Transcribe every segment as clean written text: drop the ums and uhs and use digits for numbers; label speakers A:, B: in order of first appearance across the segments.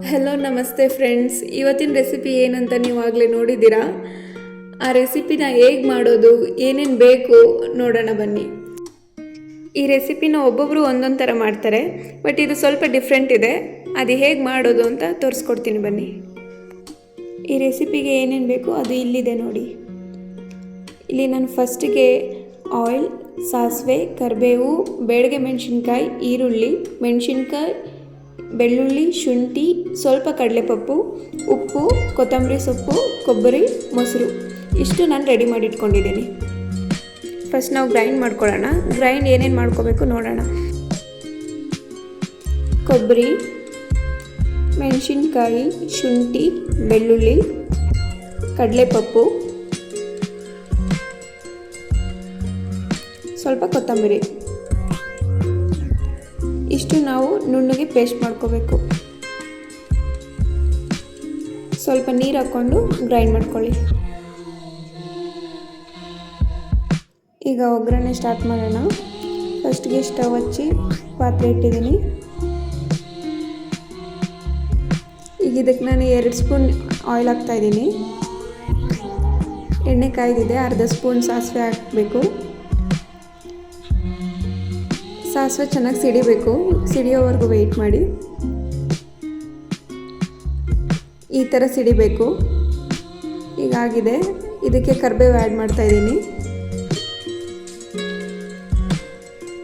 A: Hello ನಮಸ್ತೆ friends, ಇವತ್ತಿನ recipe ಏನಂತ ನೀವು ಆಗಲೇ ನೋಡಿದ್ದೀರಾ. ಆ ರೆಸಿಪಿನ ಹೇಗೆ ಮಾಡೋದು, ಏನೇನು ಬೇಕು ನೋಡೋಣ ಬನ್ನಿ. ಈ ರೆಸಿಪಿನ ಒಬ್ಬೊಬ್ಬರು ಒಂದೊಂದು ಥರ ಮಾಡ್ತಾರೆ, ಬಟ್ ಇದು ಸ್ವಲ್ಪ ಡಿಫ್ರೆಂಟ್ ಇದೆ. ಅದು ಹೇಗೆ ಮಾಡೋದು ಅಂತ ತೋರಿಸ್ಕೊಡ್ತೀನಿ ಬನ್ನಿ. ಈ ರೆಸಿಪಿಗೆ ಏನೇನು ಬೇಕು ಅದು ಇಲ್ಲಿದೆ ನೋಡಿ. ಇಲ್ಲಿ ನಾನು ಫಸ್ಟಿಗೆ ಆಯಿಲ್, ಸಾಸಿವೆ, ಕರಿಬೇವು, ಬೇಡಿಗೆ ಮೆಣಸಿನ್ಕಾಯಿ, ಈರುಳ್ಳಿ, ಮೆಣಸಿನ್ಕಾಯಿ, ಬೆಳ್ಳುಳ್ಳಿ, ಶುಂಠಿ, ಸ್ವಲ್ಪ ಕಡಲೆಪಪ್ಪು, ಉಪ್ಪು, ಕೊತ್ತಂಬರಿ ಸೊಪ್ಪು, ಕೊಬ್ಬರಿ, ಮೊಸರು ಇಷ್ಟು ನಾನು ರೆಡಿ ಮಾಡಿ ಇಟ್ಕೊಂಡಿದ್ದೀನಿ. ಫಸ್ಟ್ ನಾವು ಗ್ರೈಂಡ್ ಮಾಡ್ಕೊಳ್ಳೋಣ. ಗ್ರೈಂಡ್ ಏನೇನು ಮಾಡ್ಕೋಬೇಕು ನೋಡೋಣ. ಕೊಬ್ಬರಿ, ಮೆಣಸಿನ್ಕಾಯಿ, ಶುಂಠಿ, ಬೆಳ್ಳುಳ್ಳಿ, ಕಡಲೆಪಪ್ಪು, ಸ್ವಲ್ಪ ಕೊತ್ತಂಬರಿ ಇಷ್ಟು ನಾವು ನುಣ್ಣಗೆ ಪೇಸ್ಟ್ ಮಾಡ್ಕೋಬೇಕು. ಸ್ವಲ್ಪ ನೀರು ಹಾಕ್ಕೊಂಡು ಗ್ರೈಂಡ್ ಮಾಡ್ಕೊಳ್ಳಿ. ಈಗ ಒಗ್ಗರಣೆ ಸ್ಟಾರ್ಟ್ ಮಾಡೋಣ. ಫಸ್ಟ್ಗೆ ಸ್ಟವ್ ಹಚ್ಚಿ ಪಾತ್ರೆ ಇಟ್ಟಿದ್ದೀನಿ. ಈಗ ಇದಕ್ಕೆ ನಾನು 2 ಸ್ಪೂನ್ ಆಯಿಲ್ ಹಾಕ್ತಾಯಿದ್ದೀನಿ. ಎಣ್ಣೆ ಕಾಯ್ದಿದೆ. ಅರ್ಧ ಸ್ಪೂನ್ ಸಾಸಿವೆ ಹಾಕಬೇಕು. ಸಾಸಿವೆ ಚೆನ್ನಾಗಿ ಸಿಡಿಬೇಕು. ಸಿಡಿಯೋವರೆಗೂ ವೆಯ್ಟ್ ಮಾಡಿ. ಈ ಥರ ಸಿಡಿಬೇಕು. ಈಗಾಗಿದೆ. ಇದಕ್ಕೆ ಕರಿಬೇವು ಆ್ಯಡ್ ಮಾಡ್ತಾಯಿದ್ದೀನಿ.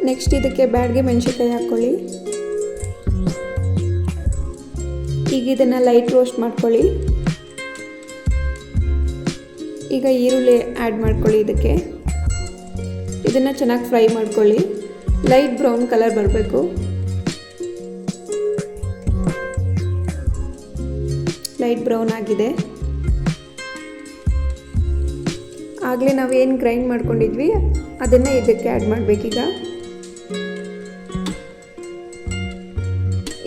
A: ನೆಕ್ಸ್ಟ್ ಇದಕ್ಕೆ ಬ್ಯಾಡ್ಗೆ ಮೆಣಸಿನ್ಕಾಯಿ ಹಾಕ್ಕೊಳ್ಳಿ. ಈಗ ಇದನ್ನು ಲೈಟ್ ರೋಸ್ಟ್ ಮಾಡ್ಕೊಳ್ಳಿ. ಈಗ ಈರುಳ್ಳಿ ಆ್ಯಡ್ ಮಾಡ್ಕೊಳ್ಳಿ. ಇದನ್ನು ಚೆನ್ನಾಗಿ ಫ್ರೈ ಮಾಡ್ಕೊಳ್ಳಿ. ಲೈಟ್ ಬ್ರೌನ್ ಕಲರ್ ಬರಬೇಕು. ಲೈಟ್ ಬ್ರೌನ್ ಆಗಿದೆ. ಆಗಲೇ ನಾವೇನು ಗ್ರೈಂಡ್ ಮಾಡ್ಕೊಂಡಿದ್ವಿ ಅದನ್ನು ಇದಕ್ಕೆ ಆ್ಯಡ್ ಮಾಡಬೇಕೀಗ.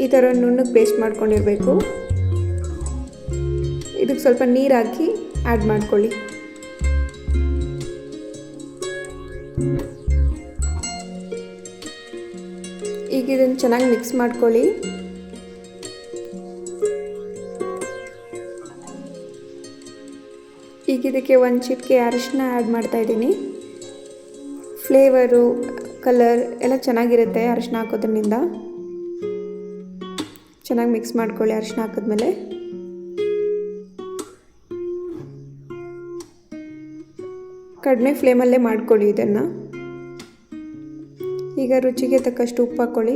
A: ಈ ಥರ ನುಣ್ಣಗೆ ಪೇಸ್ಟ್ ಮಾಡ್ಕೊಂಡಿರಬೇಕು. ಇದಕ್ಕೆ ಸ್ವಲ್ಪ ನೀರು ಹಾಕಿ ಆ್ಯಡ್ ಮಾಡ್ಕೊಳ್ಳಿ. ಈಗ ಇದನ್ನು ಚೆನ್ನಾಗಿ ಮಿಕ್ಸ್ ಮಾಡ್ಕೊಳ್ಳಿ. ಈಗ ಇದಕ್ಕೆ 1 ಚಿಟಿಕೆ ಅರಿಶಿನ ಆ್ಯಡ್ ಮಾಡ್ತಾಯಿದ್ದೀನಿ. ಫ್ಲೇವರು, ಕಲರ್ ಎಲ್ಲ ಚೆನ್ನಾಗಿರುತ್ತೆ ಅರಿಶಿನ ಹಾಕೋದ್ರಿಂದ. ಚೆನ್ನಾಗಿ ಮಿಕ್ಸ್ ಮಾಡ್ಕೊಳ್ಳಿ. ಅರಿಶಿನ ಹಾಕಿದ್ಮೇಲೆ ಕಡಿಮೆ ಫ್ಲೇಮಲ್ಲೇ ಮಾಡ್ಕೊಳ್ಳಿ ಇದನ್ನು. ಈಗ ರುಚಿಗೆ ತಕ್ಕಷ್ಟು ಉಪ್ಪು ಹಾಕ್ಕೊಳ್ಳಿ.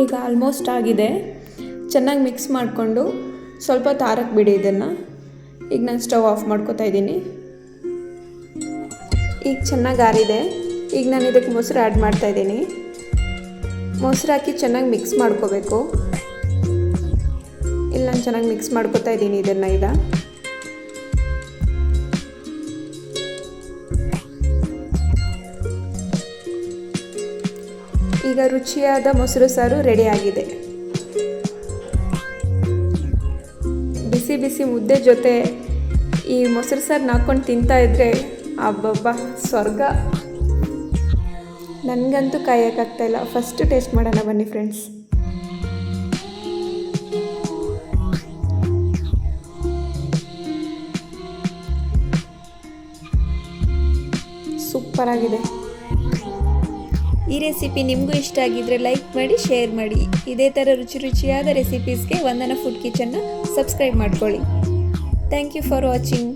A: ಈಗ ಆಲ್ಮೋಸ್ಟ್ ಆಗಿದೆ. ಚೆನ್ನಾಗಿ ಮಿಕ್ಸ್ ಮಾಡಿಕೊಂಡು ಸ್ವಲ್ಪ ತಾರಕ್ಕೆ ಬಿಡಿ ಇದನ್ನು. ಈಗ ನಾನು ಸ್ಟವ್ ಆಫ್ ಮಾಡ್ಕೊತಾ ಇದ್ದೀನಿ. ಈಗ ಚೆನ್ನಾಗಿ ಆರಿದೆ. ಈಗ ನಾನು ಇದಕ್ಕೆ ಮೊಸರು ಆ್ಯಡ್ ಮಾಡ್ತಾಯಿದ್ದೀನಿ. ಮೊಸರು ಹಾಕಿ ಚೆನ್ನಾಗಿ ಮಿಕ್ಸ್ ಮಾಡ್ಕೋಬೇಕು. ಇಲ್ಲಿ ನಾನು ಚೆನ್ನಾಗಿ ಮಿಕ್ಸ್ ಮಾಡ್ಕೊತಾ ಇದ್ದೀನಿ ಇದನ್ನು. ಈಗ ರುಚಿಯಾದ ಮೊಸರು ಸಾರು ರೆಡಿಯಾಗಿದೆ. ಬಿಸಿ ಬಿಸಿ ಮುದ್ದೆ ಜೊತೆ ಈ ಮೊಸರು ಸಾರು ಹಾಕ್ಕೊಂಡು ತಿಂತಾ ಇದ್ದರೆ ಅಬ್ಬಬ್ಬ ಸ್ವರ್ಗ. ನನಗಂತೂ ಕಾಯೋಕ್ಕಾಗ್ತಾಯಿಲ್ಲ. ಫಸ್ಟ್ ಟೇಸ್ಟ್ ಮಾಡೋಣ ಬನ್ನಿ ಫ್ರೆಂಡ್ಸ್. ಸೂಪರ್ ಆಗಿದೆ. ಈ ರೆಸಿಪಿ ನಿಮಗೂ ಇಷ್ಟ ಆಗಿದ್ದರೆ ಲೈಕ್ ಮಾಡಿ, ಶೇರ್ ಮಾಡಿ. ಇದೇ ಥರ ರುಚಿಯಾದ ರೆಸಿಪೀಸ್ಗೆ ವಂದನಾ ಫುಡ್ ಕಿಚನ್ನ ಸಬ್ಸ್ಕ್ರೈಬ್ ಮಾಡ್ಕೊಳ್ಳಿ. Thank you for watching.